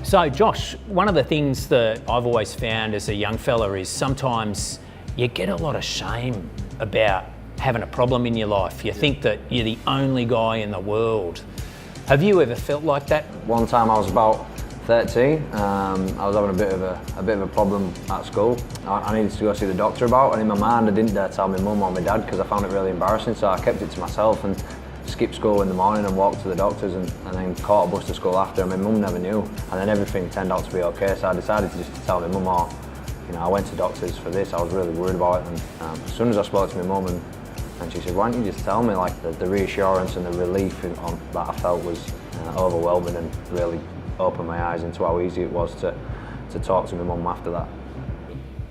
So Josh, one of the things that I've always found as a young fella is sometimes you get a lot of shame about having a problem in your life. You think that you're the only guy in the world. Have you ever felt like that? One time I was about 13, I was having a bit of a problem at school. I needed to go see the doctor about, and in my mind I didn't dare tell my mum or my dad because I found it really embarrassing, so I kept it to myself and skipped school in the morning and walked to the doctors and then caught a bus to school after, and my mum never knew, and then everything turned out to be okay, so I decided to just tell my mum, I went to doctors for this. I was really worried about it, and as soon as I spoke to my mum and she said, why don't you just tell me, like the reassurance and the relief that I felt was overwhelming, and really opened my eyes into how easy it was to talk to my mum after that.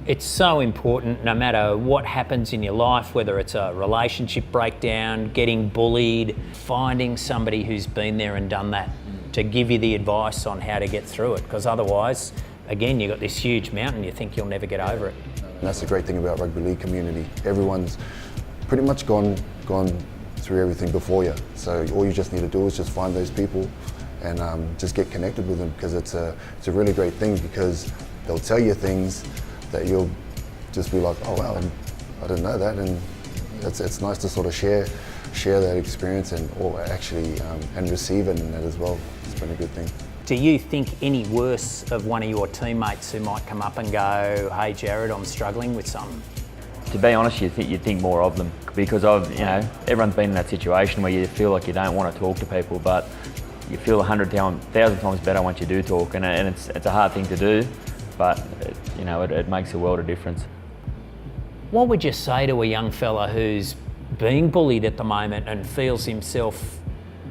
It's so important, no matter what happens in your life, whether it's a relationship breakdown, getting bullied, finding somebody who's been there and done that to give you the advice on how to get through it, because otherwise, again, you've got this huge mountain, you think you'll never get over it. And that's the great thing about rugby league community. Everyone's pretty much gone through everything before you. So all you just need to do is just find those people and just get connected with them, because it's a really great thing, because they'll tell you things that you'll just be like, oh wow, I didn't know that, and it's nice to sort of share that experience and receive it in that as well. It's been a good thing. Do you think any worse of one of your teammates who might come up and go, hey Jared, I'm struggling with something? To be honest, you'd think more of them, because everyone's been in that situation where you feel like you don't want to talk to people, but you feel 1,000 times better once you do talk, and it's a hard thing to do, but it makes a world of difference. What would you say to a young fella who's being bullied at the moment and feels himself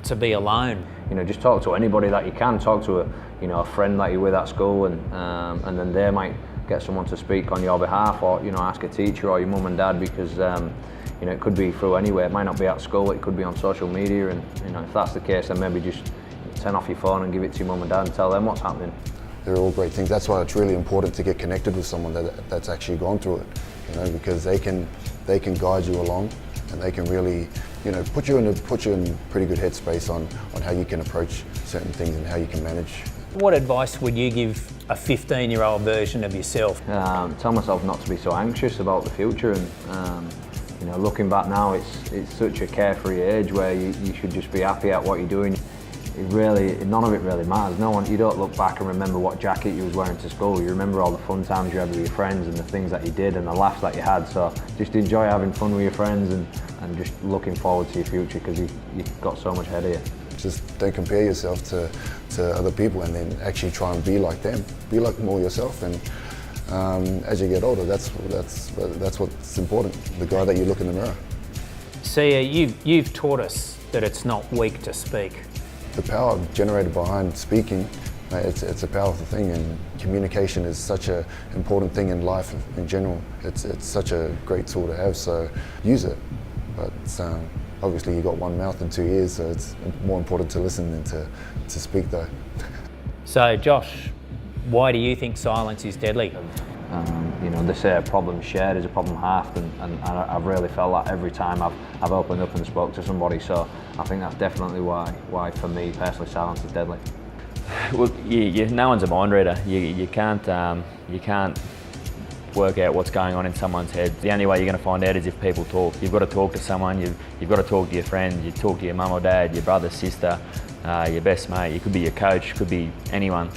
to be alone? Just talk to anybody that you can. Talk to a friend that you're with at school, and then they might get someone to speak on your behalf, or ask a teacher or your mum and dad, because it could be through anywhere. It might not be at school, it could be on social media, and if that's the case, then maybe just turn off your phone and give it to your mum and dad and tell them what's happening. They're all great things. That's why it's really important to get connected with someone that's actually gone through it, because they can guide you along, and they can really put you in pretty good headspace on how you can approach certain things and how you can manage. What advice would you give a 15-year-old version of yourself? Tell myself not to be so anxious about the future, and looking back now, it's such a carefree age where you should just be happy at what you're doing. None of it really matters. You don't look back and remember what jacket you was wearing to school. You remember all the fun times you had with your friends and the things that you did and the laughs that you had. So just enjoy having fun with your friends and just looking forward to your future, because you've got so much ahead of you. Just don't compare yourself to other people, and then actually try and be like them. Be like more yourself, and as you get older, that's what's important. The guy that you look in the mirror. Sia, you've taught us that it's not weak to speak. The power generated behind speaking, it's a powerful thing, and communication is such an important thing in life in general. It's such a great tool to have, so use it. But obviously you've got one mouth and two ears, so it's more important to listen than to speak though. So Josh, why do you think silence is deadly? They say a problem shared is a problem halved, and I've really felt that every time I've opened up and spoke to somebody, so I think that's definitely why for me personally silence is deadly. Well, no one's a mind reader. You can't work out what's going on in someone's head. The only way you're going to find out is if people talk. You've got to talk to someone, you've got to talk to your friend, you talk to your mum or dad, your brother, sister, your best mate. You could be your coach, could be anyone.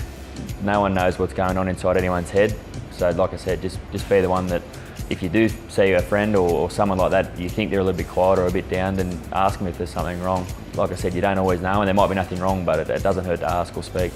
No one knows what's going on inside anyone's head. So like I said, just be the one that, if you do see a friend or someone like that, you think they're a little bit quiet or a bit down, then ask them if there's something wrong. Like I said, you don't always know, and there might be nothing wrong, but it doesn't hurt to ask or speak.